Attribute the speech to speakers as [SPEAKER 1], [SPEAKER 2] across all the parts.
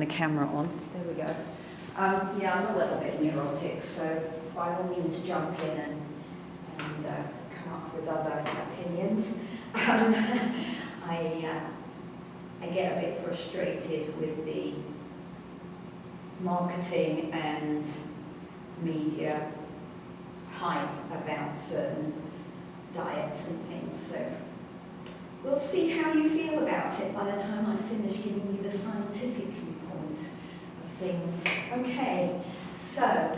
[SPEAKER 1] the camera on. There we go. Yeah, I'm a little bit neurotic, so by all means jump in and come up with other opinions. I get a bit frustrated with the marketing and media hype about certain diets and things, so we'll see how you feel about it by the time I finish giving you the scientific viewpoint of things. Okay, so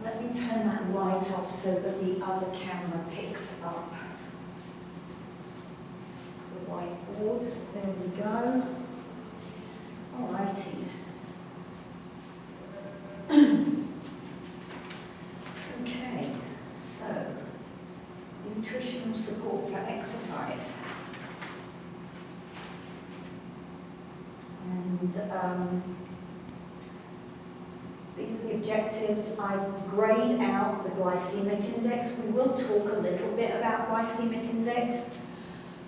[SPEAKER 1] let me turn that light off so that the other camera picks up the whiteboard. There we go. Alrighty. Okay, so nutritional support for exercise. And these are the objectives. I've grayed out the glycemic index. We will talk a little bit about glycemic index,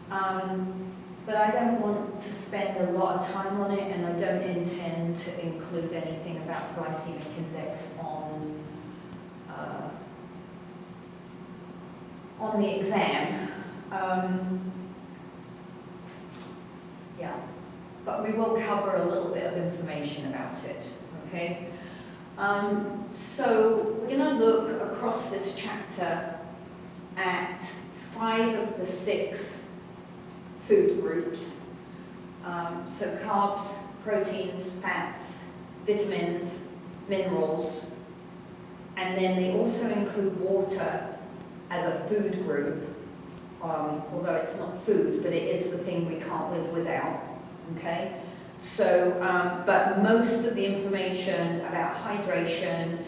[SPEAKER 1] but I don't want to spend a lot of time on it, and I don't intend to include anything about glycemic index on the exam. Yeah, but we will cover a little bit of information about it, okay? So we're going to look across this chapter at 5 of the 6 food groups. So carbs, proteins, fats, vitamins, minerals, and then they also include water as a food group, although it's not food, but it is the thing we can't live without, okay? So, but most of the information about hydration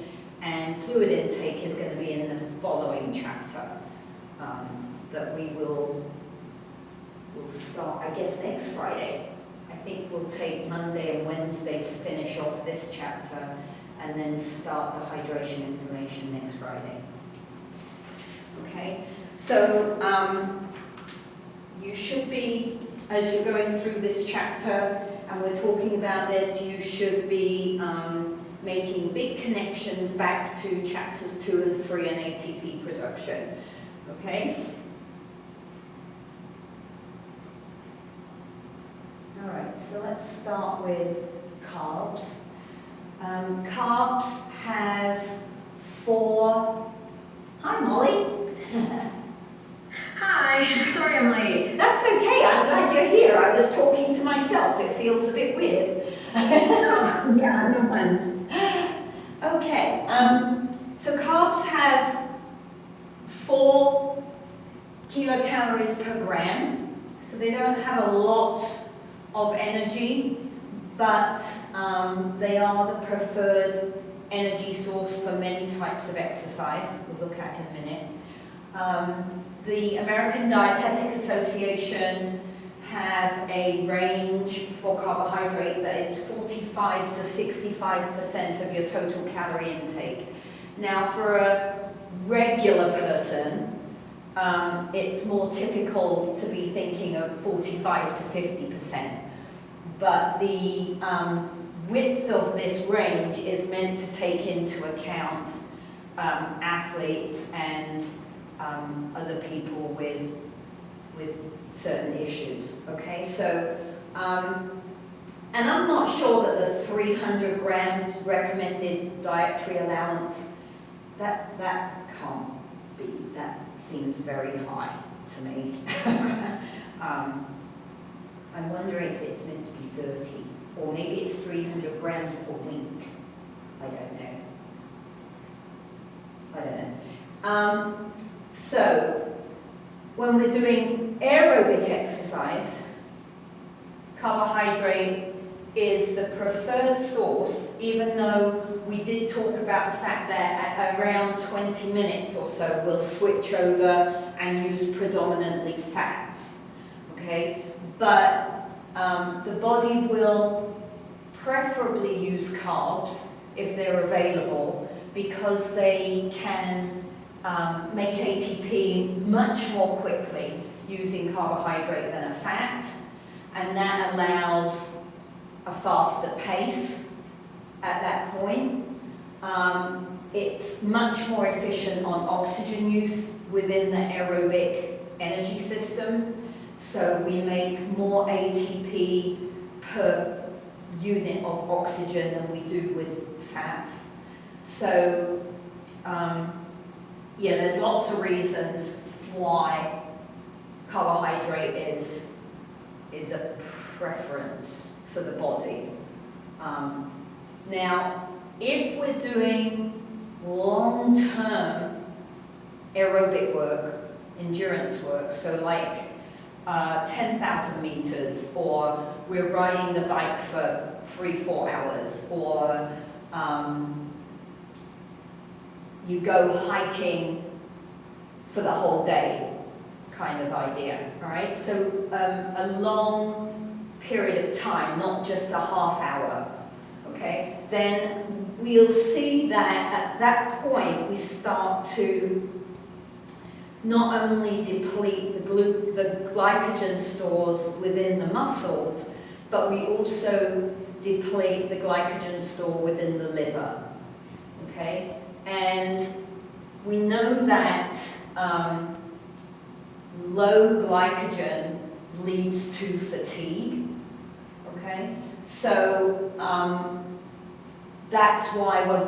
[SPEAKER 1] and fluid intake is going to be in the following chapter that we'll start, I guess, next Friday. I think we'll take Monday and Wednesday to finish off this chapter and then start the hydration information next Friday. Okay, so you should be, as you're going through this chapter and we're talking about this, you should be making big connections back to chapters 2 and 3 and ATP production. Okay? All right, so let's start with carbs. Carbs have 4... Hi, Molly.
[SPEAKER 2] Hi, sorry I'm late.
[SPEAKER 1] That's okay, I'm glad you're here. I was talking to myself. It feels a bit weird.
[SPEAKER 2] Oh, yeah, no fun.
[SPEAKER 1] Okay, so carbs have 4 kilocalories per gram, so they don't have a lot of energy, but they are the preferred energy source for many types of exercise, we'll look at in a minute. The American Dietetic Association have a range for carbohydrate that is 45 to 65% of your total calorie intake. Now, for a regular person, it's more typical to be thinking of 45 to 50%. But the width of this range is meant to take into account athletes and other people with certain issues. Okay, so and I'm not sure that the 300 grams recommended dietary allowance that can't be. That seems very high to me. I'm wondering if it's meant to be 30, or maybe it's 300 grams a week. I don't know. So, when we're doing aerobic exercise, carbohydrate is the preferred source, even though we did talk about the fact that at around 20 minutes or so, we'll switch over and use predominantly fats. Okay? But the body will preferably use carbs if they're available, because they can make ATP much more quickly using carbohydrate than a fat, and that allows a faster pace at that point. It's much more efficient on oxygen use within the aerobic energy system. So we make more ATP per unit of oxygen than we do with fats. So, yeah, there's lots of reasons why carbohydrate is a preference for the body. Now, if we're doing long-term aerobic work, endurance work, so like 10,000 meters, or we're riding the bike for 3-4 hours, or you go hiking for the whole day kind of idea, all right? So a long period of time, not just a half hour, okay? Then we'll see that at that point we start to not only deplete the glycogen stores within the muscles, but we also deplete the glycogen store within the liver, okay? And we know that low glycogen leads to fatigue, okay? So that's why when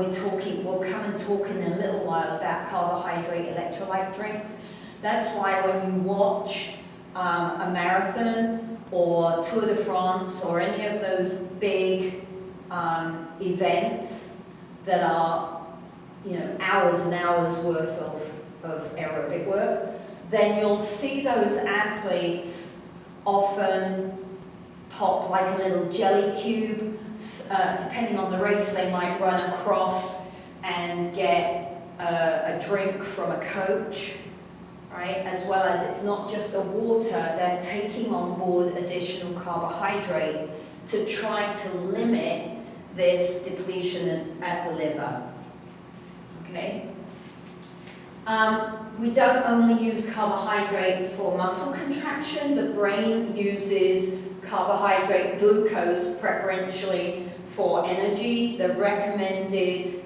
[SPEAKER 1] we'll come and talk in a little while about carbohydrate electrolyte drinks. That's why when you watch a marathon or Tour de France or any of those big events that are, you know, hours and hours worth of aerobic work, then you'll see those athletes often pop like a little jelly cube. Depending on the race, they might run across and get a drink from a coach, right? As well as it's not just the water, they're taking on board additional carbohydrate to try to limit this depletion at the liver, okay? We don't only use carbohydrate for muscle contraction. The brain uses carbohydrate, glucose preferentially for energy. The recommended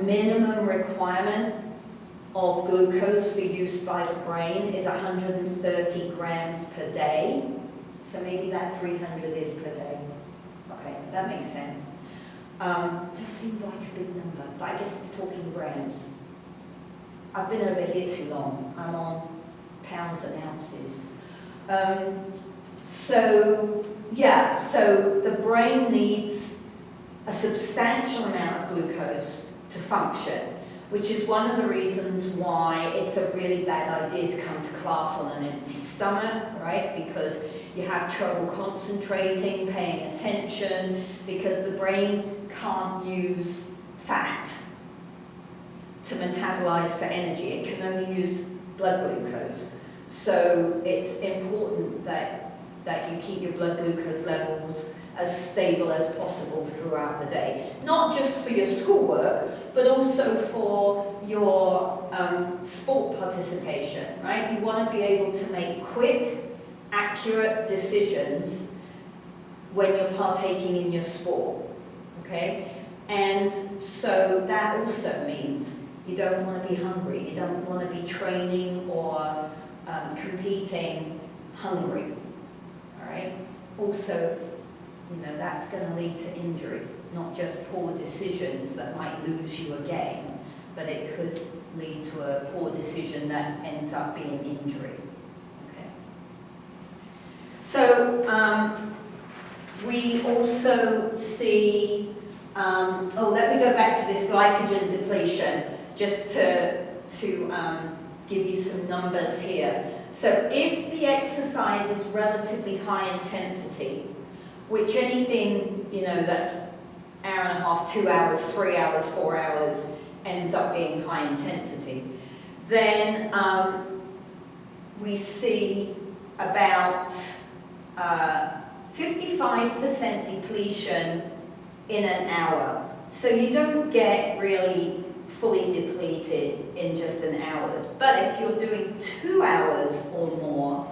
[SPEAKER 1] minimum requirement of glucose for use by the brain is 130 grams per day. So maybe that 300 is per day. Okay, that makes sense. Just seemed like a big number, but I guess it's talking grams. I've been over here too long. I'm on pounds and ounces. So the brain needs a substantial amount of glucose to function, which is one of the reasons why it's a really bad idea to come to class on an empty stomach, right? Because you have trouble concentrating, paying attention, because the brain can't use fat to metabolize for energy. It can only use blood glucose. So it's important that you keep your blood glucose levels as stable as possible throughout the day. Not just for your schoolwork, but also for your sport participation, right? You want to be able to make quick, accurate decisions when you're partaking in your sport, okay? And so that also means you don't want to be hungry. You don't want to be training or competing hungry, all right? Also, you know, that's going to lead to injury, not just poor decisions that might lose you a game, but it could lead to a poor decision that ends up being injury, okay? So we also see, let me go back to this glycogen depletion, just to give you some numbers here. So if the exercise is relatively high intensity, which anything, you know, that's hour and a half, 2 hours, 3 hours, 4 hours, ends up being high intensity, then we see about 55% depletion in an hour. So you don't get really fully depleted in just an hour. But if you're doing 2 hours or more,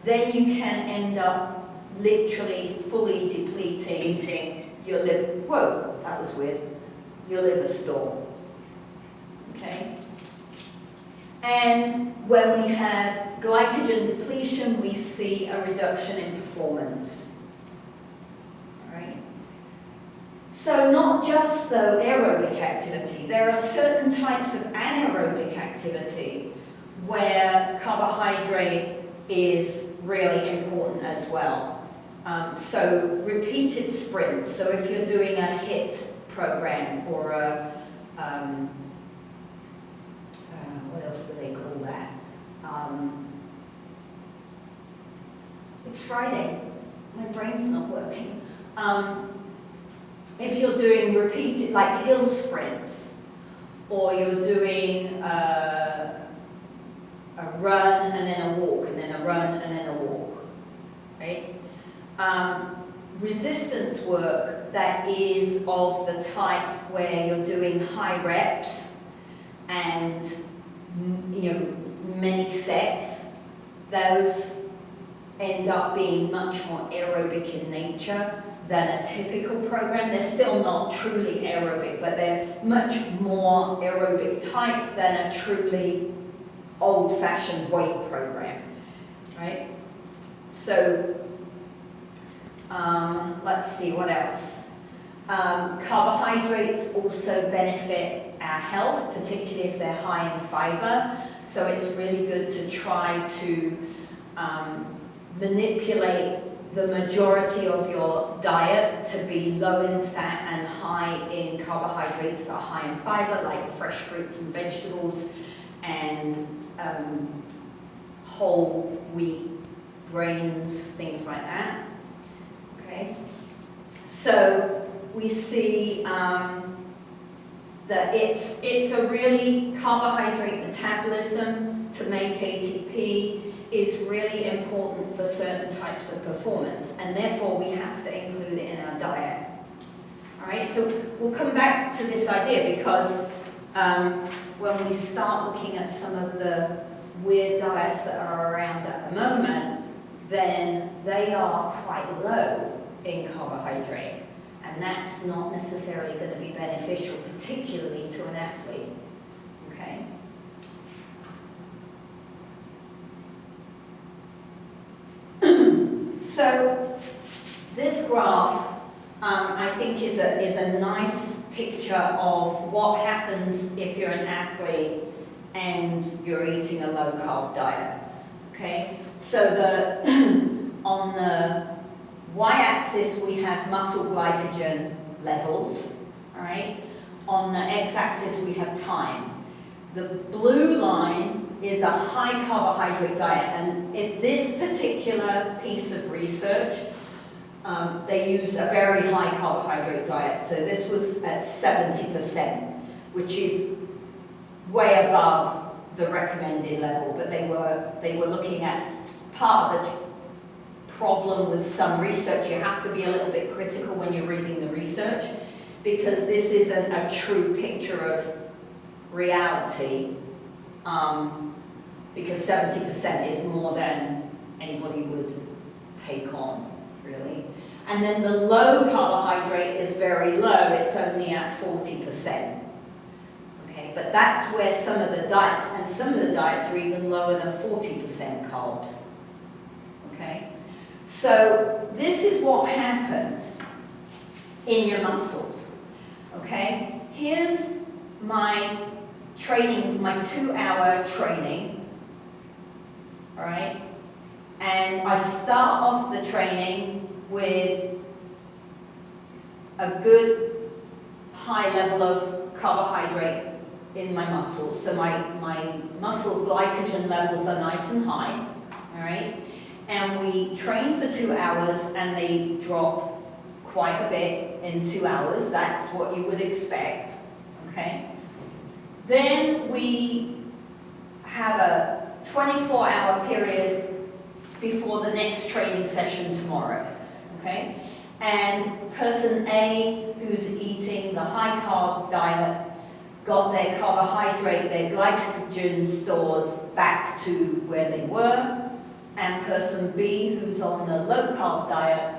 [SPEAKER 1] then you can end up literally fully depleting your liver. Whoa, that was weird. Your liver store. Okay? And when we have glycogen depletion, we see a reduction in performance. All right? So not just though aerobic activity, there are certain types of anaerobic activity where carbohydrate is really important as well. So repeated sprints, so if you're doing a HIIT program or a, what else do they call that? It's Friday, my brain's not working. If you're doing repeated, like hill sprints, or you're doing a run and then a walk, and then a run and then a walk, right? Resistance work that is of the type where you're doing high reps and many sets, those end up being much more aerobic in nature than a typical program. They're still not truly aerobic, but they're much more aerobic type than a truly old-fashioned weight program, right? So, let's see, what else? Carbohydrates also benefit our health, particularly if they're high in fiber. So it's really good to try to manipulate the majority of your diet to be low in fat and high in carbohydrates that are high in fiber, like fresh fruits and vegetables and whole wheat grains, things like that. Okay, so we see that it's a really carbohydrate metabolism to make ATP is really important for certain types of performance, and therefore we have to include it in our diet. All right, so we'll come back to this idea because when we start looking at some of the weird diets that are around at the moment, then they are quite low in carbohydrate, and that's not necessarily going to be beneficial, particularly to an athlete. Okay. So this graph, I think, is a nice picture of what happens if you're an athlete and you're eating a low-carb diet. Okay, so on the y-axis we have muscle glycogen levels. All right, on the x-axis we have time. The blue line is a high carbohydrate diet, and in this particular piece of research, they used a very high carbohydrate diet. So this was at 70%, which is way above the recommended level, but they were looking at part of the problem with some research. You have to be a little bit critical when you're reading the research, because this isn't a true picture of reality, because 70% is more than anybody would take on, really. And then the low carbohydrate is very low, it's only at 40%. Okay, but that's where some of the diets, and some of the diets are even lower than 40% carbs. Okay, so this is what happens in your muscles. Okay, here's my training, my 2-hour training. All right, and I start off the training with a good high level of carbohydrate in my muscles. So my muscle glycogen levels are nice and high, all right? And we train for 2 hours and they drop quite a bit in 2 hours. That's what you would expect, okay? Then we have a 24-hour period before the next training session tomorrow, okay? And person A, who's eating the high-carb diet, got their carbohydrate, their glycogen stores back to where they were, and person B, who's on the low-carb diet,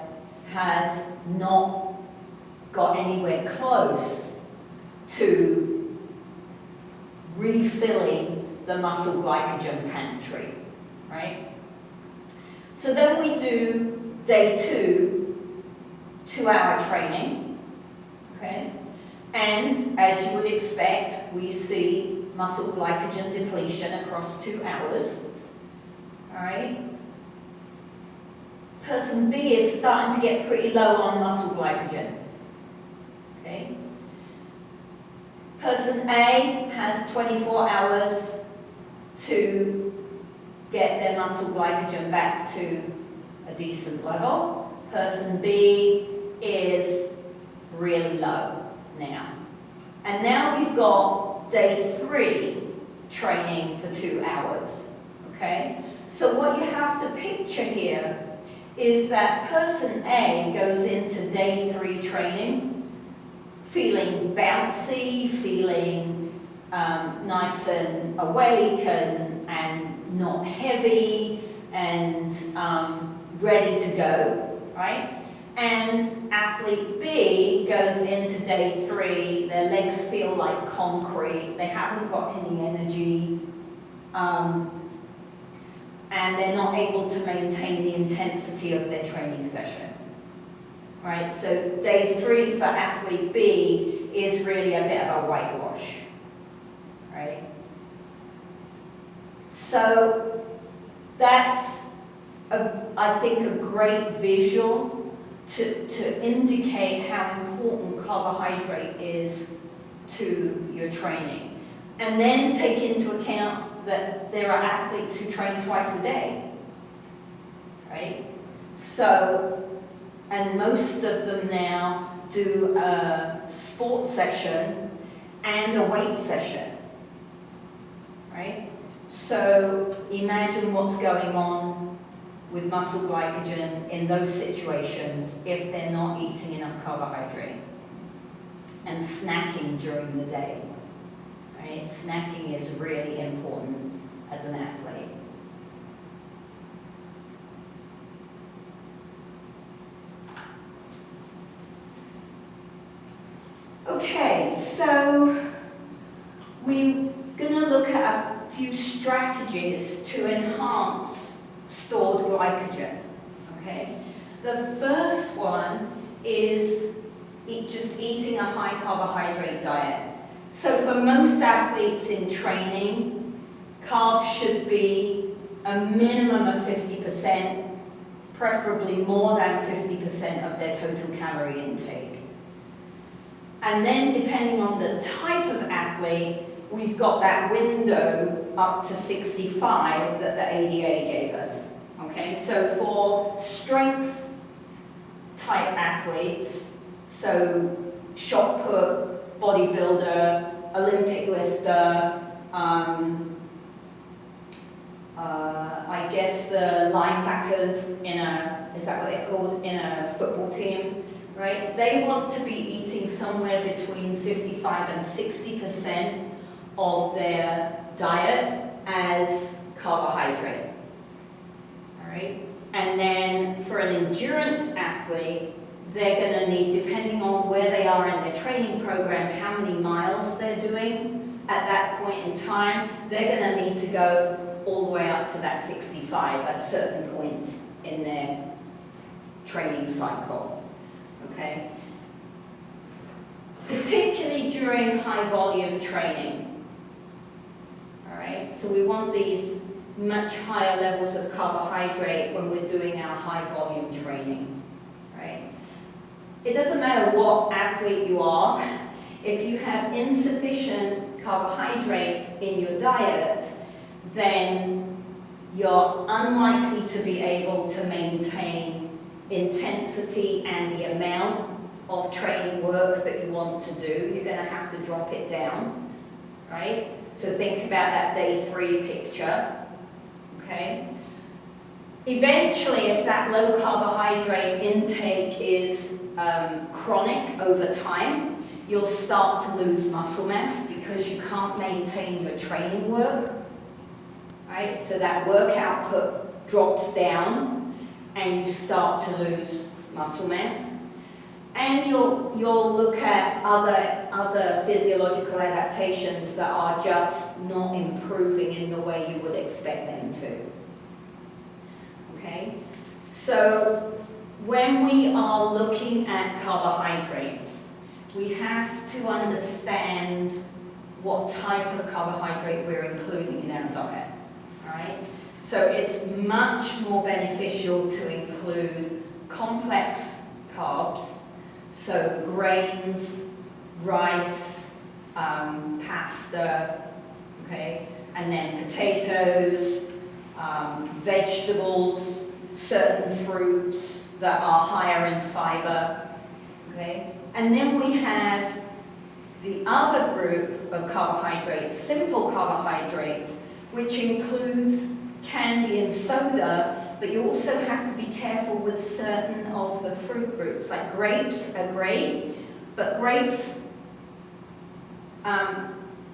[SPEAKER 1] has not got anywhere close to refilling the muscle glycogen pantry, right? So then we do day 2, 2-hour training, okay? And as you would expect, we see muscle glycogen depletion across 2 hours, all right? Person B is starting to get pretty low on muscle glycogen, okay? Person A has 24 hours to get their muscle glycogen back to a decent level. Person B is really low now. And now we've got day 3 training for 2 hours, okay? So what you have to picture here is that person A goes into day 3 training feeling bouncy, feeling nice and awake and not heavy and ready to go, right? And athlete B goes into day 3, their legs feel like concrete, they haven't got any energy, and they're not able to maintain the intensity of their training session. Right, so day 3 for athlete B is really a bit of a whitewash, right? So that's, I think, a great visual to indicate how important carbohydrate is to your training. And then take into account that there are athletes who train twice a day, right? So, and most of them now do a sports session and a weight session, right? So imagine what's going on with muscle glycogen in those situations if they're not eating enough carbohydrate and snacking during the day, right? Snacking is really important as an athlete. Okay, so we're going to look at a few strategies to enhance stored glycogen, okay? The first one is just eating a high carbohydrate diet. So for most athletes in training, carbs should be a minimum of 50%, preferably more than 50% of their total calorie intake. And then depending on the type of athlete, we've got that window up to 65 that the ADA gave us. Okay, so for strength type athletes, so shot put, bodybuilder, Olympic lifter, I guess the linebackers in a, is that what they're called, in a football team, right? They want to be eating somewhere between 55 and 60% of their diet as carbohydrate, all right? And then for an endurance athlete, they're going to need, depending on where they are in their training program, how many miles they're doing at that point in time, they're going to need to go all the way up to that 65 at certain points in their training cycle, okay? Particularly during high volume training, all right? So we want these much higher levels of carbohydrate when we're doing our high volume training, right? It doesn't matter what athlete you are, if you have insufficient carbohydrate in your diet, then you're unlikely to be able to maintain intensity and the amount of training work that you want to do. You're going to have to drop it down, right? So think about that day 3 picture, okay? Eventually, if that low carbohydrate intake is chronic over time, you'll start to lose muscle mass because you can't maintain your training work, right? So that work output drops down and you start to lose muscle mass. And you'll look at other physiological adaptations that are just not improving in the way you would expect them to. Okay? So when we are looking at carbohydrates, we have to understand what type of carbohydrate we're including in our diet. Right? So it's much more beneficial to include complex carbs, so grains, rice, pasta, okay, and then potatoes, vegetables, certain fruits that are higher in fiber, okay, and then we have the other group of carbohydrates, simple carbohydrates, which includes candy and soda, but you also have to be careful with certain of the fruit groups, like grapes are great, but grapes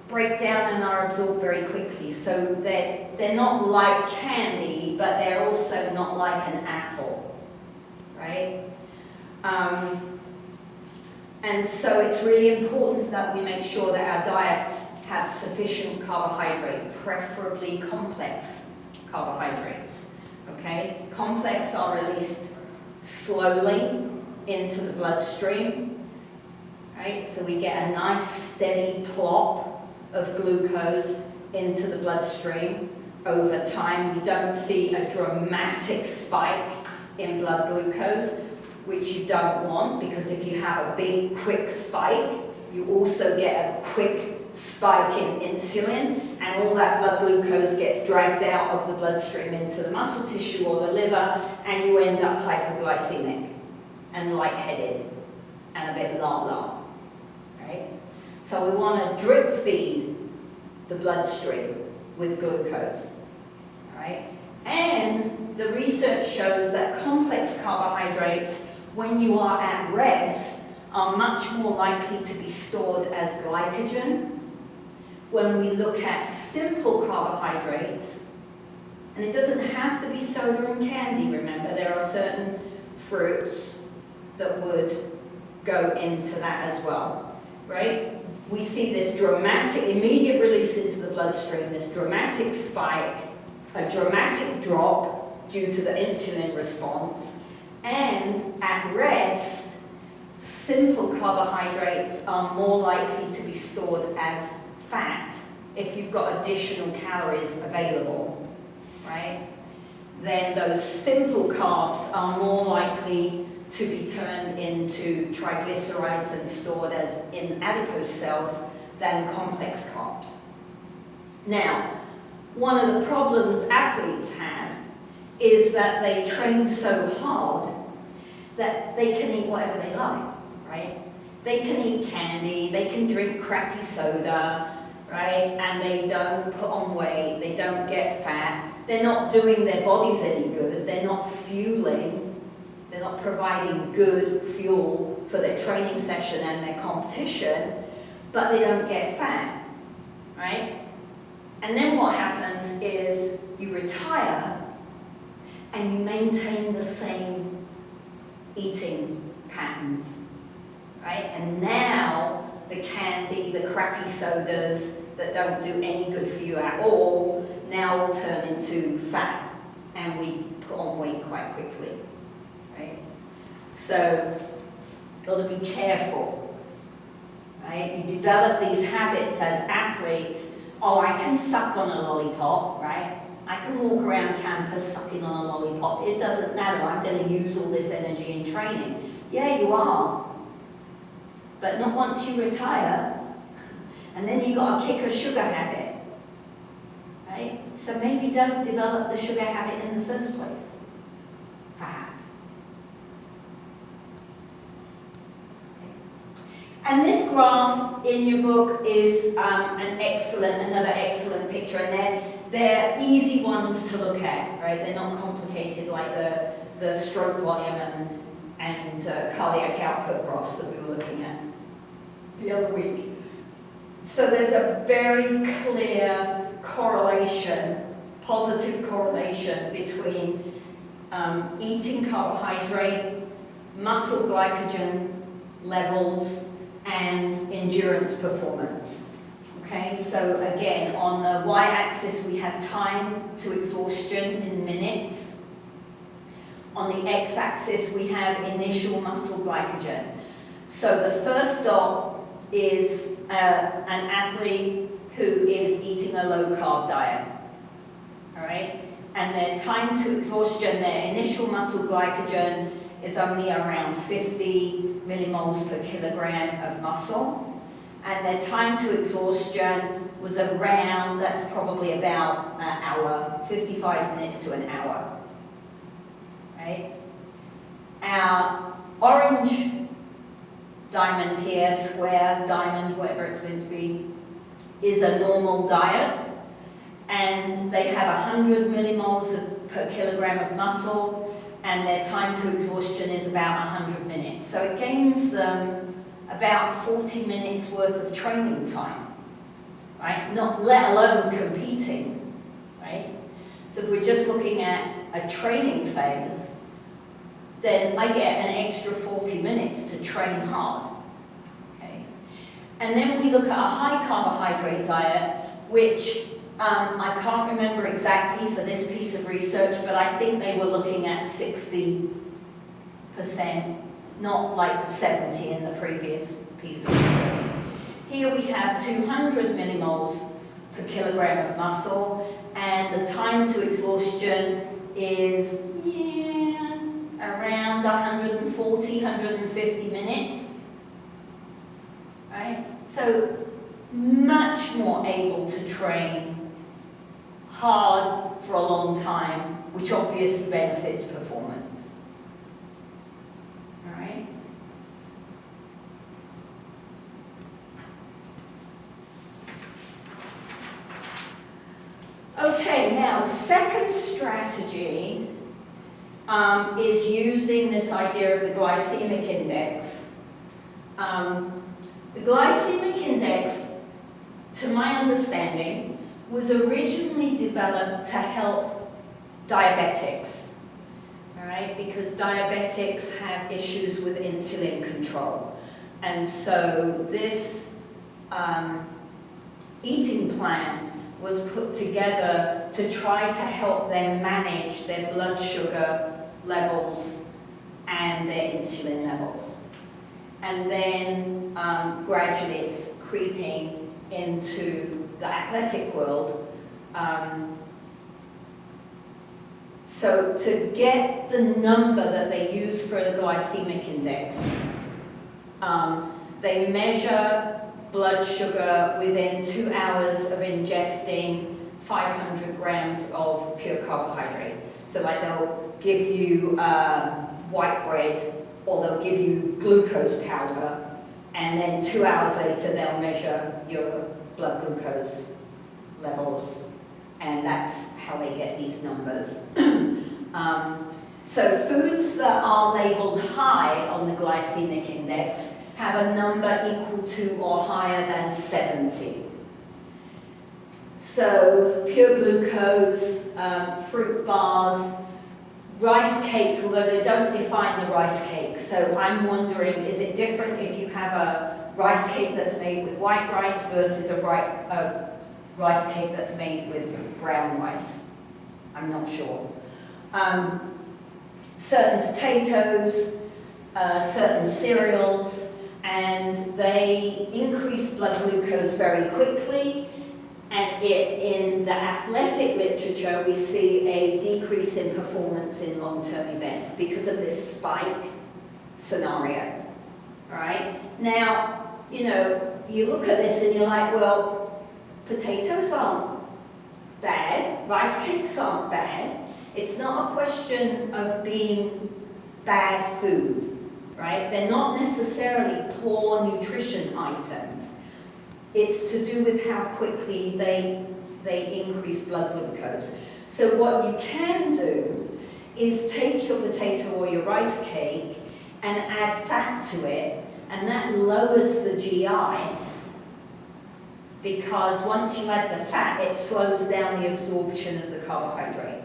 [SPEAKER 1] break down and are absorbed very quickly. So they're not like candy, but they're also not like an apple, right? And so it's really important that we make sure that our diets have sufficient carbohydrate, preferably complex carbohydrates. Okay? Complex are released slowly into the bloodstream. Right? So we get a nice steady plop of glucose into the bloodstream over time. We don't see a dramatic spike in blood glucose, which you don't want, because if you have a big, quick spike, you also get a quick spike in insulin, and all that blood glucose gets dragged out of the bloodstream into the muscle tissue or the liver, and you end up hypoglycemic and lightheaded and a bit la-la, right? So we want to drip feed the bloodstream with glucose, right? And the research shows that complex carbohydrates, when you are at rest, are much more likely to be stored as glycogen. When we look at simple carbohydrates, and it doesn't have to be soda and candy, remember, there are certain fruits that would go into that as well, right? We see this dramatic, immediate release into the bloodstream, this dramatic spike, a dramatic drop due to the insulin response, and at rest, simple carbohydrates are more likely to be stored as fat if you've got additional calories available, right? Then those simple carbs are more likely to be turned into triglycerides and stored as in adipose cells than complex carbs. Now, one of the problems athletes have is that they train so hard that they can eat whatever they like, right? They can eat candy, they can drink crappy soda, right? And they don't put on weight, they don't get fat, they're not doing their bodies any good, they're not fueling, they're not providing good fuel for their training session and their competition, but they don't get fat, right? And then what happens is you retire and you maintain the same eating patterns, right? And now the candy, the crappy sodas that don't do any good for you at all, now will turn into fat, and we put on weight quite quickly, right? So, got to be careful, right? You develop these habits as athletes. Oh, I can suck on a lollipop, right? I can walk around campus sucking on a lollipop. It doesn't matter, I'm going to use all this energy in training. Yeah, you are. But not once you retire, and then you've got to kick a sugar habit, right? So maybe don't develop the sugar habit in the first place, perhaps. And this graph in your book is another excellent picture, and they're easy ones to look at, right? They're not complicated like the stroke volume and cardiac output graphs that we were looking at the other week. So there's a very clear correlation positive correlation between eating carbohydrate, muscle glycogen levels, and endurance performance. Okay, so again, on the y-axis we have time to exhaustion in minutes. On the x-axis we have initial muscle glycogen. So the first dot is an athlete who is eating a low-carb diet. All right, and their time to exhaustion, their initial muscle glycogen is only around 50 millimoles per kilogram of muscle, and their time to exhaustion was around, that's probably about an hour, 55 minutes to an hour. Right? Our orange diamond here, square, diamond, whatever it's meant to be, is a normal diet, and they have 100 millimoles per kilogram of muscle, and their time to exhaustion is about 100 minutes. So it gains them about 40 minutes worth of training time, right? Not let alone competing, right? So if we're just looking at a training phase, then I get an extra 40 minutes to train hard, okay? And then we look at a high carbohydrate diet, which I can't remember exactly for this piece of research, but I think they were looking at 60%, not like 70 in the previous piece of research. Here we have 200 millimoles per kilogram of muscle, and the time to exhaustion is around 140, 150 minutes, right? So much more able to train hard for a long time, which obviously benefits performance. All right? Okay, now the second strategy is using this idea of the glycemic index. The glycemic index, to my understanding, was originally developed to help diabetics, all right? Because diabetics have issues with insulin control. And so this eating plan was put together to try to help them manage their blood sugar levels and their insulin levels. And then gradually it's creeping into the athletic world. So to get the number that they use for the glycemic index, they measure blood sugar within 2 hours of ingesting 500 grams of pure carbohydrate. So like they'll give you white bread, or they'll give you glucose powder, and then 2 hours later they'll measure your blood glucose levels, and that's how they get these numbers. So foods that are labeled high on the glycemic index have a number equal to or higher than 70. So pure glucose, fruit bars, rice cakes, although they don't define the rice cake. So I'm wondering, is it different if you have a rice cake that's made with white rice versus a rice cake that's made with brown rice? I'm not sure. Certain potatoes, certain cereals, and they increase blood glucose very quickly. And in the athletic literature, we see a decrease in performance in long-term events because of this spike scenario. All right? Now, you know, you look at this and you're like, well, potatoes aren't bad, rice cakes aren't bad. It's not a question of being bad food, right? They're not necessarily poor nutrition items. It's to do with how quickly they increase blood glucose. So what you can do is take your potato or your rice cake and add fat to it, and that lowers the GI, because once you add the fat, it slows down the absorption of the carbohydrate,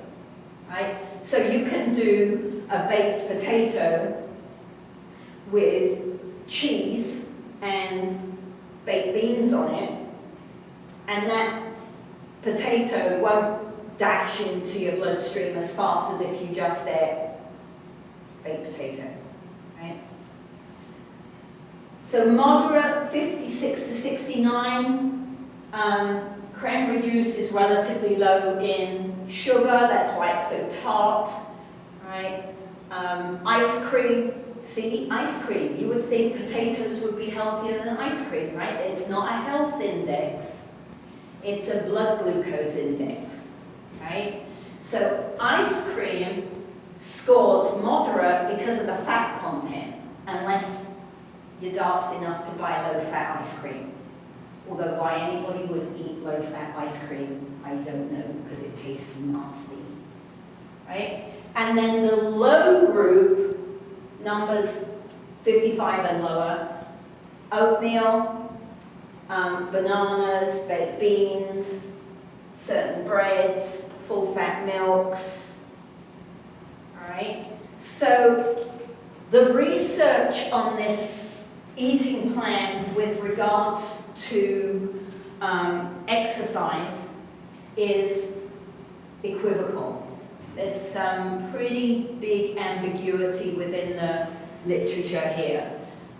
[SPEAKER 1] right? So you can do a baked potato with cheese and baked beans on it, and that potato won't dash into your bloodstream as fast as if you just ate baked potato, right? So moderate, 56 to 69. Cranberry juice is relatively low in sugar, that's why it's so tart, right? Ice cream, see, ice cream. You would think potatoes would be healthier than ice cream, right? It's not a health index. It's a blood glucose index, right? So ice cream scores moderate because of the fat content, unless you're daft enough to buy low-fat ice cream. Although why anybody would eat low-fat ice cream, I don't know, because it tastes nasty, right? And then the low group, numbers 55 and lower, oatmeal, bananas, baked beans, certain breads, full-fat milks, all right? So the research on this eating plan with regards to exercise is equivocal. There's some pretty big ambiguity within the literature here.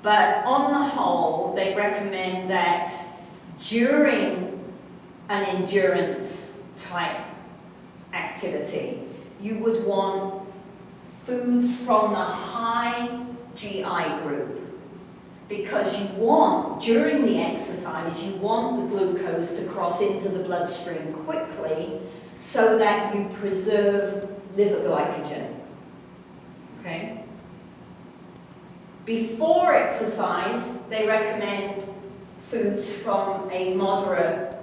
[SPEAKER 1] But on the whole, they recommend that during an endurance type activity, you would want foods from the high GI group, because you want, during the exercise, you want the glucose to cross into the bloodstream quickly so that you preserve liver glycogen, okay? Before exercise, they recommend foods from a moderate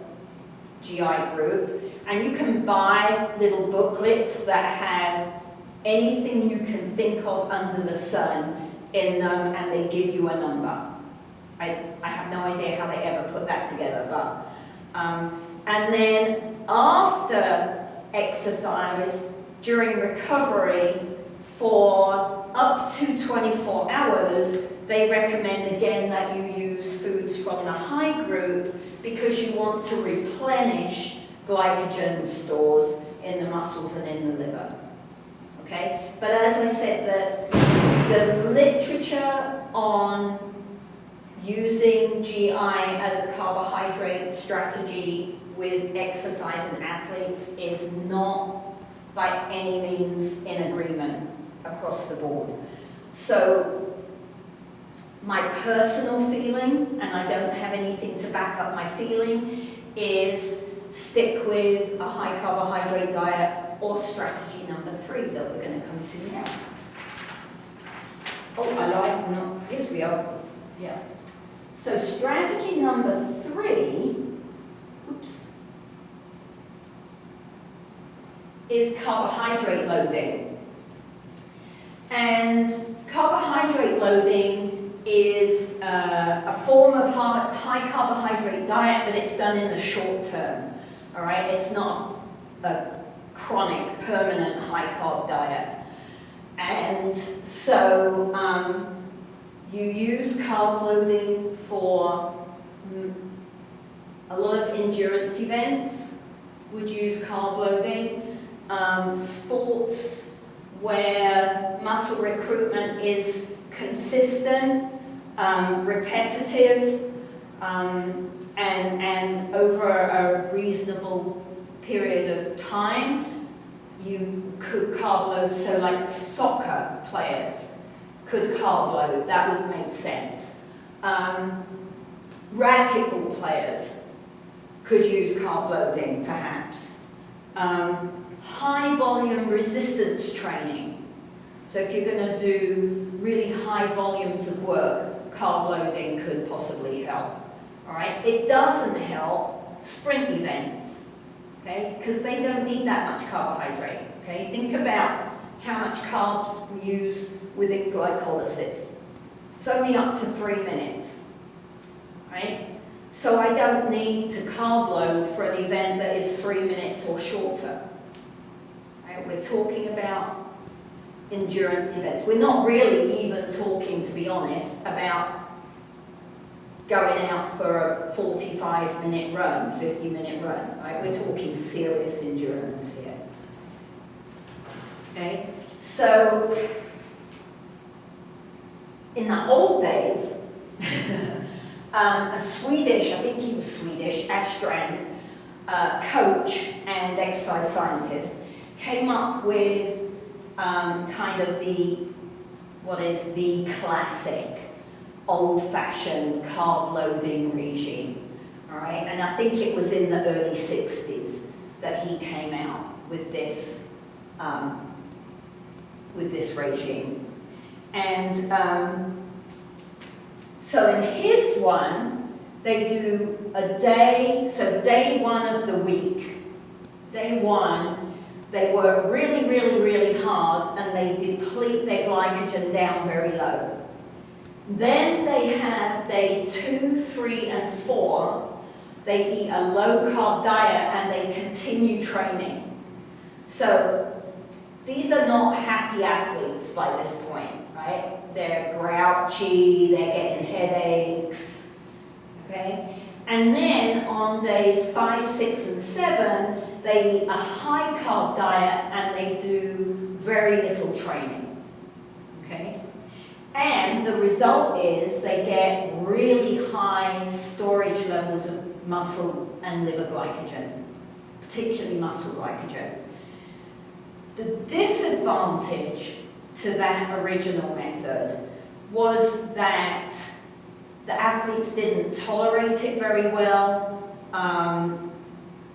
[SPEAKER 1] GI group, and you can buy little booklets that have anything you can think of under the sun in them, and they give you a number. I have no idea how they ever put that together, but and then after exercise, during recovery, for up to 24 hours, they recommend again that you use foods from the high group because you want to replenish glycogen stores in the muscles and in the liver. Okay? But as I said, the literature on using GI as a carbohydrate strategy with exercise in athletes is not by any means in agreement across the board. So my personal feeling, and I don't have anything to back up my feeling, is stick with a high carbohydrate diet or strategy number 3 that we're going to come to now. Oh, I lied. No, yes we are. Yeah. So strategy number 3, oops, is carbohydrate loading. And carbohydrate loading is a form of high carbohydrate diet, but it's done in the short term. All right, it's not a chronic, permanent high carb diet. And so you use carb loading for a lot of endurance events, would use carb loading. Sports where muscle recruitment is consistent, repetitive, and over a reasonable period of time, you could carb load. So like soccer players could carb load, that would make sense. Racquetball players could use carb loading, perhaps. High volume resistance training. So if you're going to do really high volumes of work, carb loading could possibly help. All right? It doesn't help sprint events, okay? Because they don't need that much carbohydrate, okay? Think about how much carbs we use within glycolysis. It's only up to 3 minutes, right? So I don't need to carb load for an event that is 3 minutes or shorter. Right? We're talking about endurance events. We're not really even talking, to be honest, about going out for a 45-minute run, 50-minute run. Right? We're talking serious endurance here. Okay? So, in the old days, a Swedish, I think he was Swedish, Astrand, coach and exercise scientist, came up with kind of what is the classic old-fashioned carb loading regime, all right? And I think it was in the early 60s that he came out with this regime. And so in his one, they do a day, so day one of the week, day one, they work really, really, really hard and they deplete their glycogen down very low. Then they have day 2, 3, and 4. They eat a low-carb diet and they continue training. So these are not happy athletes by this point, right? They're grouchy, they're getting headaches, okay? And then on days 5, 6, and 7, they eat a high-carb diet and they do very little training, okay? And the result is they get really high storage levels of muscle and liver glycogen, particularly muscle glycogen. The disadvantage to that original method was that the athletes didn't tolerate it very well.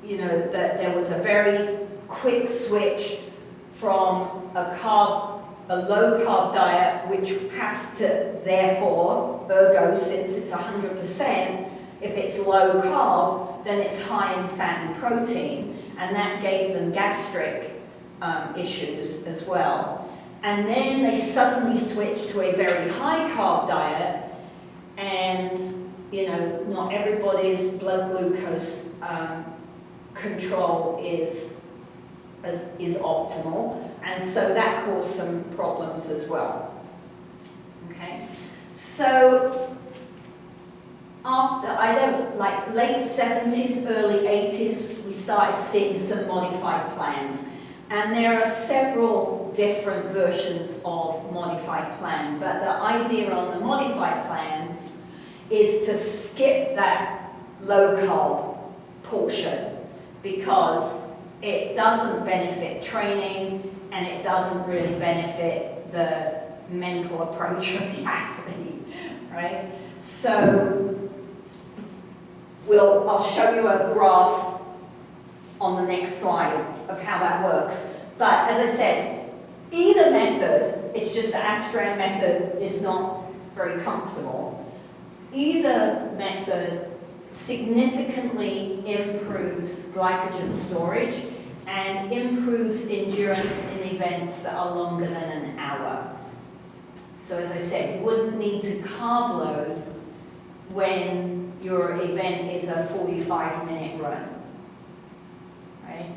[SPEAKER 1] You know, that there was a very quick switch from a low-carb diet, which has to, therefore, ergo, since it's 100%, if it's low-carb, then it's high in fat and protein, and that gave them gastric issues as well. And then they suddenly switched to a very high-carb diet, and, you know, not everybody's blood glucose control is optimal, and so that caused some problems as well. Okay, so after, like late 70s, early 80s, we started seeing some modified plans, and there are several different versions of modified plan, but the idea on the modified plans is to skip that low carb portion because it doesn't benefit training and it doesn't really benefit the mental approach of the athlete, right? So I'll show you a graph on the next slide of how that works. But as I said, either method, it's just the Astrand method is not very comfortable. Either method significantly improves glycogen storage and improves endurance in events that are longer than an hour. So as I said, you wouldn't need to carb load when your event is a 45-minute run, right?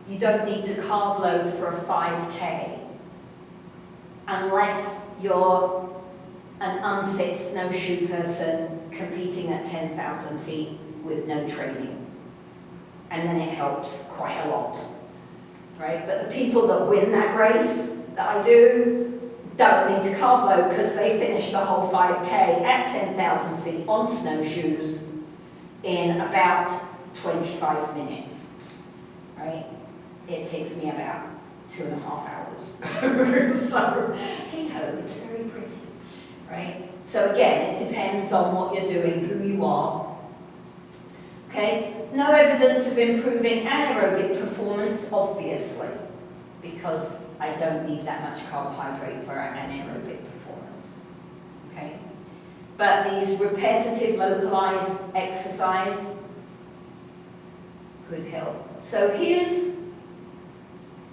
[SPEAKER 1] You don't need to carb load for a 5K unless you're an unfit snowshoe person competing at 10,000 feet with no training. And then it helps quite a lot, right? But the people that win that race that I do don't need to carb load because they finish the whole 5K at 10,000 feet on snowshoes in about 25 minutes, right? It takes me about 2.5 hours. So, hey ho, it's very pretty. Right? So again, it depends on what you're doing, who you are. Okay? No evidence of improving anaerobic performance, obviously, because I don't need that much carbohydrate for anaerobic performance. Okay? But these repetitive, localized exercise could help. So here's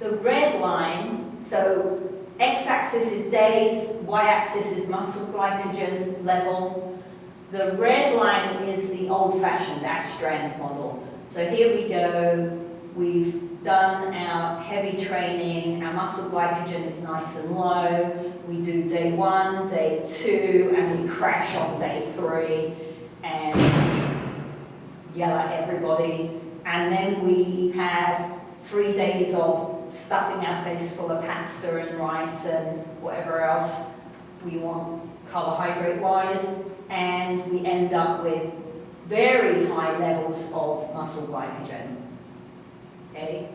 [SPEAKER 1] the red line. So x-axis is days, y-axis is muscle glycogen level, The red line is the old-fashioned Astrand model. So here we go, we've done our heavy training, our muscle glycogen is nice and low, we do day 1, day 2, and we crash on day 3 and yell at everybody. And then we have 3 days of stuffing our face full of pasta and rice and whatever else we want carbohydrate-wise, and we end up with very high levels of muscle glycogen. Okay?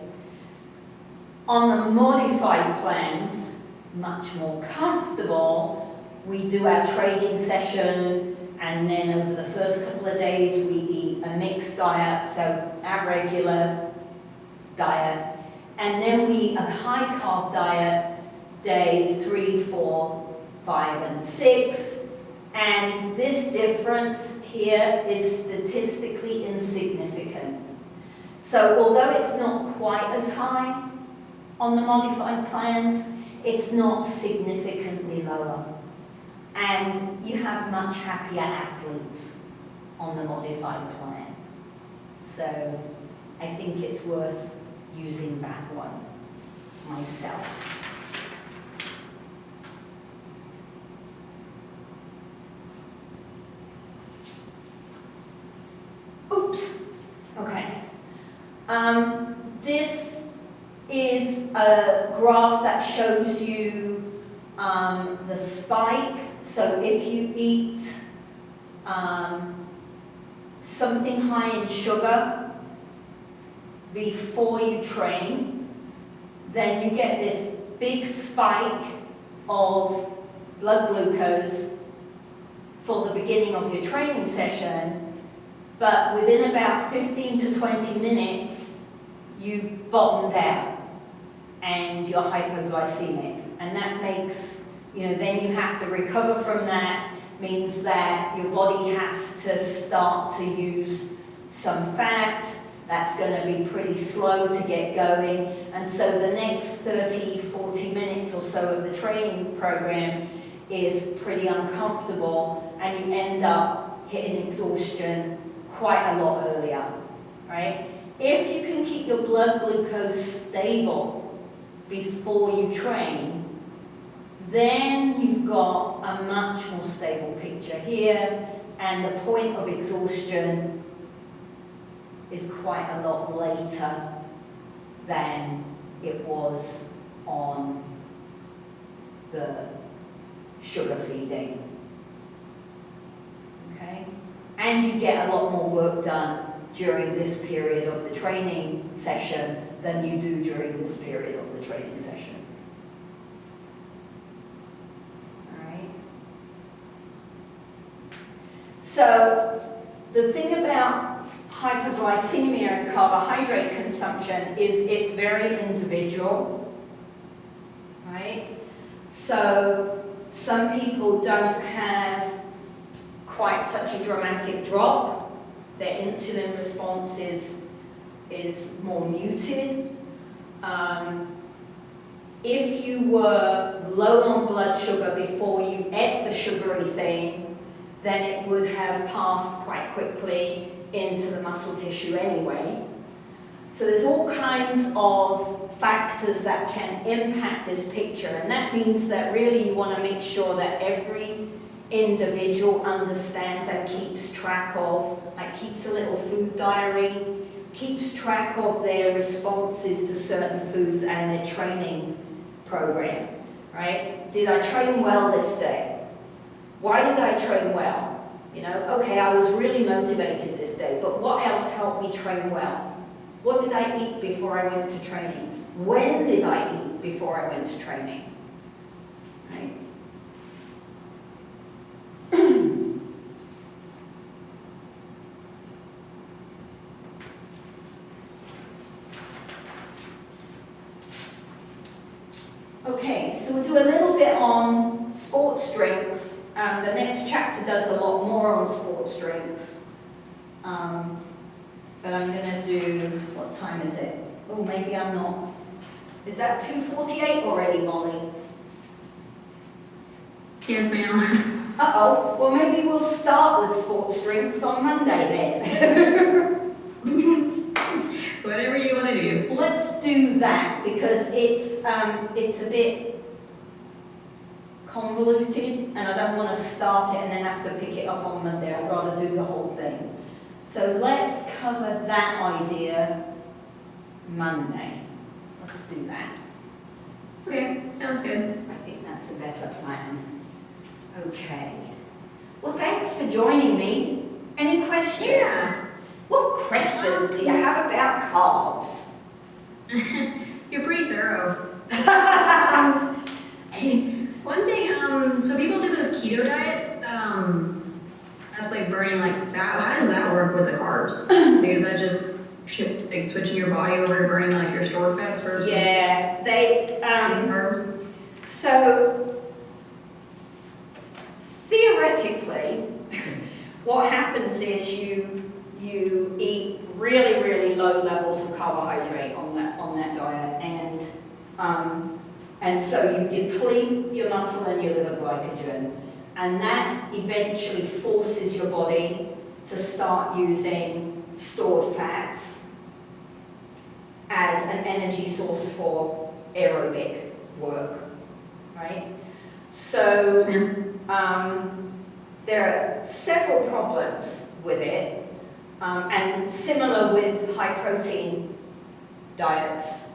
[SPEAKER 1] On the modified plans, much more comfortable, we do our training session, and then over the first couple of days we eat a mixed diet, so our regular diet, and then we eat a high carb diet day 3, 4, 5, and 6. And this difference here is statistically insignificant. So although it's not quite as high on the modified plans, it's not significantly lower. And you have much happier athletes on the modified plan. So I think it's worth using that one myself. Oops. Okay. This is a graph that shows you the spike. So if you eat something high in sugar before you train, then you get this big spike of blood glucose for the beginning of your training session. But within about 15 to 20 minutes, you've bottomed out and you're hypoglycemic. And that makes, then you have to recover from that, means that your body has to start to use some fat. That's going to be pretty slow to get going. And so the next 30, 40 minutes or so of the training program is pretty uncomfortable, and you end up hitting exhaustion quite a lot earlier, right? If you can keep your blood glucose stable before you train, then you've got a much more stable picture here, and the point of exhaustion is quite a lot later than it was on the sugar feeding. Okay? And you get a lot more work done during this period of the training session than you do during this period of the training session. All right? So the thing about hyperglycemia and carbohydrate consumption is it's very individual, right? So some people don't have quite such a dramatic drop. Their insulin response is more muted. If you were low on blood sugar before you ate the sugary thing, then it would have passed quite quickly into the muscle tissue anyway. So there's all kinds of factors that can impact this picture, and that means that really you want to make sure that every individual understands and keeps track of, like keeps a little food diary, keeps track of their responses to certain foods and their training program, right? Did I train well this day? Why did I train well? Okay, I was really motivated this day, but what else helped me train well? What did I eat before I went to training? When did I eat before I went to training? Right? Okay, so we'll do a little bit on sports drinks. The next chapter does a lot more on sports drinks. But I'm going to do, what time is it? Oh, maybe I'm not. Is that 2:48 already, Molly?
[SPEAKER 2] Yes, ma'am.
[SPEAKER 1] Uh-oh, well maybe we'll start with sports drinks on Monday then.
[SPEAKER 2] Whatever you want to do.
[SPEAKER 1] Let's do that because it's a bit convoluted and I don't want to start it and then have to pick it up on Monday. I'd rather do the whole thing. So let's cover that idea Monday. Let's do that.
[SPEAKER 2] Okay, sounds good.
[SPEAKER 1] I think that's a better plan. Okay. Well, thanks for joining me. Any questions?
[SPEAKER 2] Yeah.
[SPEAKER 1] What questions do you have about carbs?
[SPEAKER 2] You're pretty thorough. One thing, so people do those keto diets, that's like burning like fat. How does that work with the carbs? Because that just like switching your body over to burning like your stored fats versus
[SPEAKER 1] Yeah, they
[SPEAKER 2] carbs.
[SPEAKER 1] so theoretically, what happens is you eat really, really low levels of carbohydrate on that diet, and so you deplete your muscle and your liver glycogen, and that eventually forces your body to start using stored fats as an energy source for aerobic work, right? So there are several problems with it, and similar with high protein diets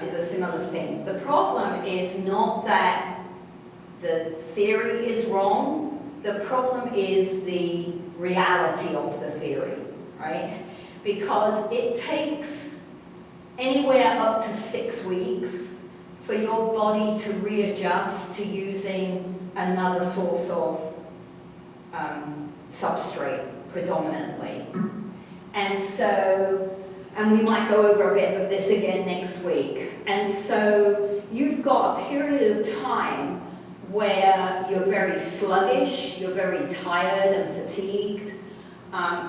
[SPEAKER 1] is a similar thing. The problem is not that the theory is wrong, the problem is the reality of the theory, right? Because it takes anywhere up to 6 weeks for your body to readjust to using another source of substrate predominantly. And we might go over a bit of this again next week. And so you've got a period of time where you're very sluggish, you're very tired and fatigued.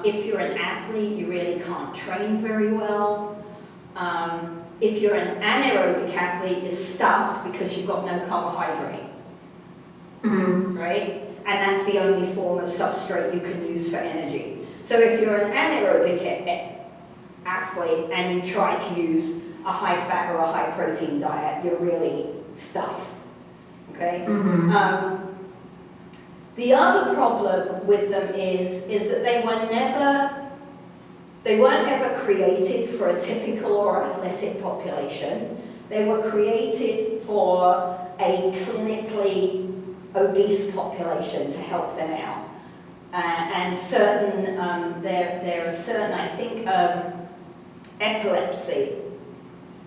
[SPEAKER 1] If you're an athlete, you really can't train very well. If you're an anaerobic athlete, you're stuffed because you've got no carbohydrate, right? And that's the only form of substrate you can use for energy. So if you're an anaerobic athlete and you try to use a high fat or a high protein diet, you're really stuffed, okay? The other problem with them is that they weren't ever created for a typical or athletic population. They were created for a clinically obese population to help them out. And certain, there are certain, I think, epilepsy.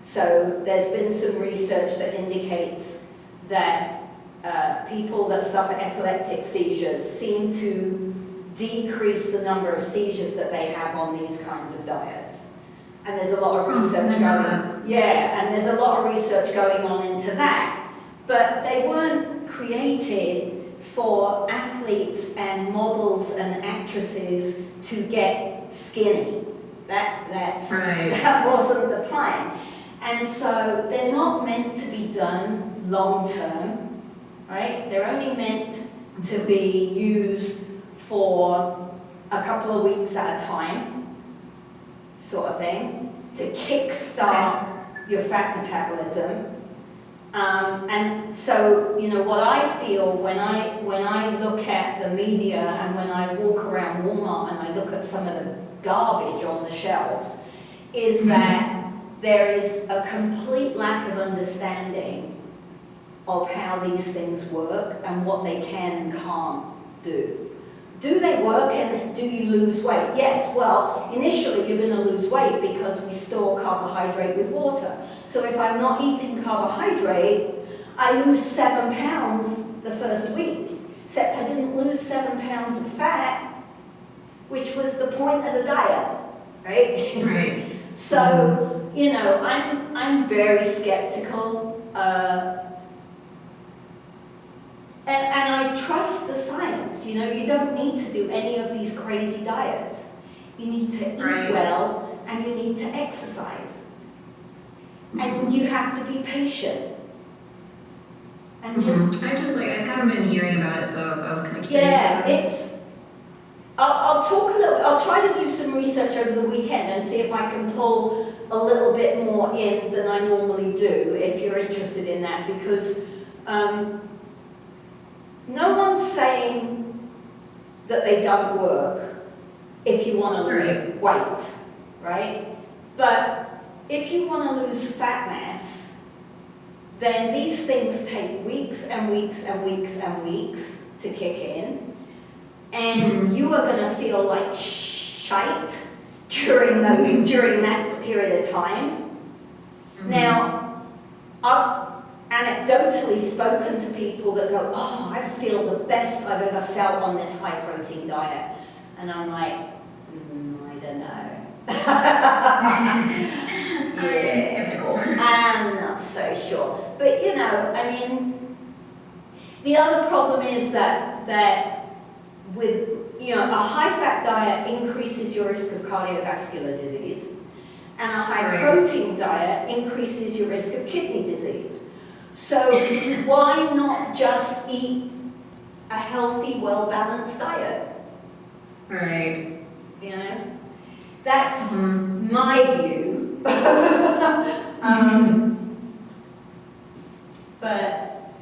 [SPEAKER 1] So there's been some research that indicates that people that suffer epileptic seizures seem to decrease the number of seizures that they have on these kinds of diets. And there's a lot of research and there's a lot of research going on into that. But they weren't created for athletes and models and actresses to get skinny. That wasn't the plan. And so they're not meant to be done long term, right? They're only meant to be used for a couple of weeks at a time, sort of thing, to kickstart your fat metabolism. And so, you know, what I feel when I look at the media and when I walk around Walmart and I look at some of the garbage on the shelves, is that there is a complete lack of understanding of how these things work and what they can and can't do. Do they work and do you lose weight? Yes, well, initially you're going to lose weight because we store carbohydrate with water. So if I'm not eating carbohydrate, I lose 7 pounds the first week. Except I didn't lose 7 pounds of fat, which was the point of the diet, right?
[SPEAKER 2] Right.
[SPEAKER 1] So, you know, I'm very skeptical. And I trust the science, you know, you don't need to do any of these crazy diets. You need to eat well and you need to exercise. And you have to be patient. And just,
[SPEAKER 2] I've kind of been hearing about it, so I was kind of curious
[SPEAKER 1] yeah,
[SPEAKER 2] about it.
[SPEAKER 1] I'll talk a little, I'll try to do some research over the weekend and see if I can pull a little bit more in than I normally do, if you're interested in that, because no one's saying that they don't work if you want to lose weight, right? But if you want to lose fat mass, then these things take weeks and weeks and weeks and weeks to kick in. And you are going to feel like shite during that period of time. Now, I've anecdotally spoken to people that go, oh, I feel the best I've ever felt on this high protein diet. And I'm like, I don't know.
[SPEAKER 2] I'm skeptical.
[SPEAKER 1] I'm not so sure. But you know, I mean, the other problem is that with, you know, a high-fat diet increases your risk of cardiovascular disease, and a high-protein diet increases your risk of kidney disease. So why not just eat a healthy, well-balanced diet?
[SPEAKER 2] Right.
[SPEAKER 1] You know, that's my view. But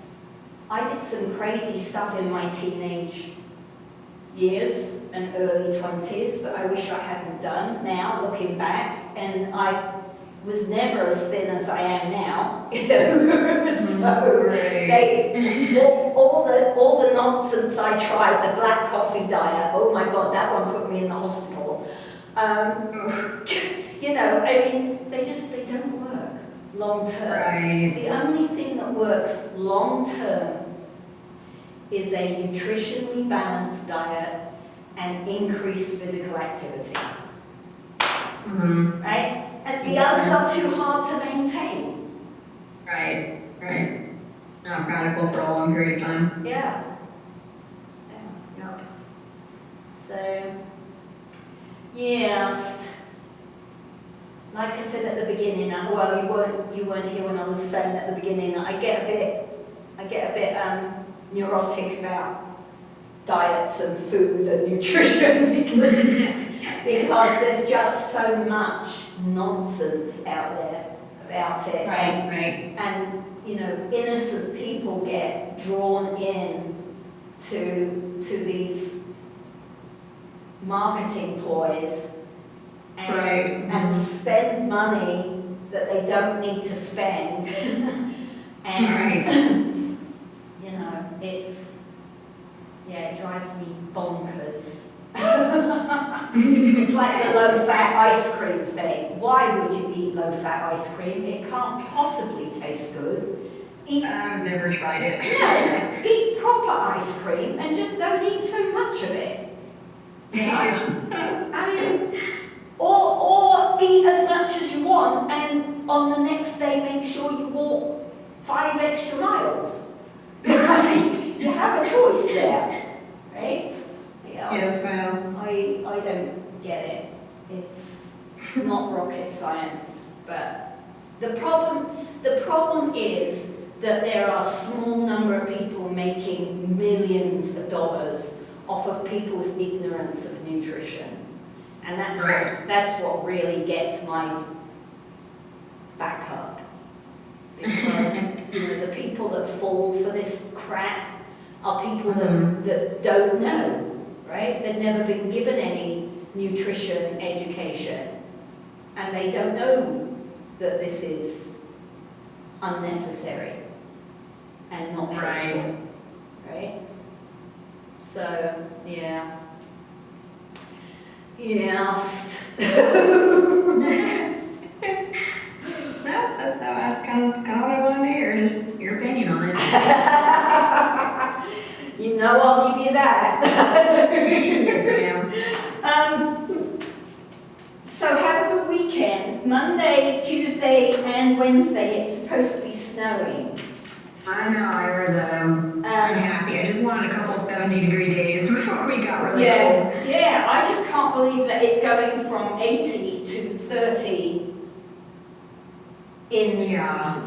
[SPEAKER 1] I did some crazy stuff in my teenage years and early 20s that I wish I hadn't done now, looking back, and I was never as thin as I am now, you know. So all the nonsense I tried, the black coffee diet, oh my God, that one put me in the hospital. You know, I mean, they don't work long term.
[SPEAKER 2] Right.
[SPEAKER 1] The only thing that works long term is a nutritionally balanced diet and increased physical activity. Right? And the others are too hard to maintain.
[SPEAKER 2] Right. Not practical for a long period of time.
[SPEAKER 1] Yeah.
[SPEAKER 2] Yep.
[SPEAKER 1] So, yes. Like I said at the beginning, well, you weren't here when I was saying at the beginning, I get a bit neurotic about diets and food and nutrition because there's just so much nonsense out there about it.
[SPEAKER 2] Right.
[SPEAKER 1] And you know, innocent people get drawn in to these marketing ploys and spend money that they don't need to spend. And you know, it drives me bonkers. It's like the low-fat ice cream thing. Why would you eat low-fat ice cream? It can't possibly taste good.
[SPEAKER 2] I've never tried it.
[SPEAKER 1] No, eat proper ice cream and just don't eat so much of it. You know? I mean, or eat as much as you want, and on the next day make sure you walk 5 extra miles. You have a choice there, right? Yeah,
[SPEAKER 2] Yes, ma'am.
[SPEAKER 1] I don't get it. It's not rocket science, but the problem is that there are a small number of people making millions of dollars off of people's ignorance of nutrition. And that's what really gets my back up. Because you know, the people that fall for this crap are people that don't know, right? They've never been given any nutrition education. And they don't know that this is unnecessary and not helpful. Right? So, yeah. Yes.
[SPEAKER 2] That's kind of what I wanted to hear, just your opinion on it.
[SPEAKER 1] You know I'll give you that. So have a good weekend. Monday, Tuesday, and Wednesday, it's supposed to be snowing.
[SPEAKER 2] I know, I heard that. I'm unhappy. I just wanted a couple 70-degree days before we got really cold.
[SPEAKER 1] Yeah, I just can't believe that it's going from 80 to 30 in the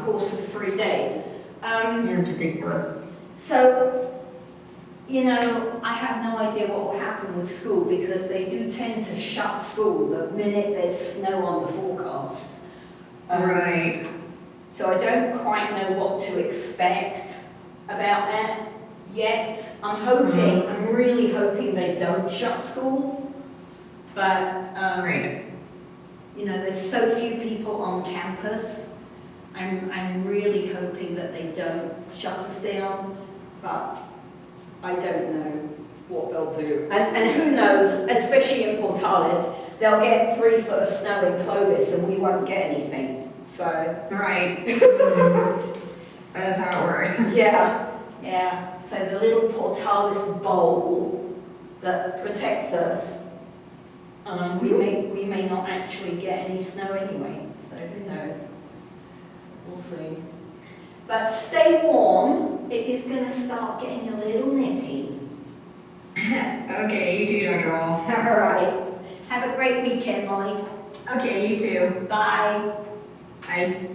[SPEAKER 1] course of 3 days.
[SPEAKER 2] Yeah, it's ridiculous.
[SPEAKER 1] So, you know, I have no idea what will happen with school because they do tend to shut school the minute there's snow on the forecast.
[SPEAKER 2] Right.
[SPEAKER 1] So I don't quite know what to expect about that yet. I'm really hoping they don't shut school. But,
[SPEAKER 2] Right.
[SPEAKER 1] you know, there's so few people on campus. I'm really hoping that they don't shut us down, but I don't know what they'll do. And who knows, especially in Portales, they'll get 3 foot of snow in Clovis and we won't get anything. So,
[SPEAKER 2] Right. That is how it works.
[SPEAKER 1] yeah. So the little Portales bowl that protects us, we may not actually get any snow anyway. So who knows? We'll see. But stay warm. It is going to start getting a little nippy.
[SPEAKER 2] Okay, you too, Dr. Wall.
[SPEAKER 1] All right. Have a great weekend, Molly.
[SPEAKER 2] Okay, you too.
[SPEAKER 1] Bye.
[SPEAKER 2] Bye.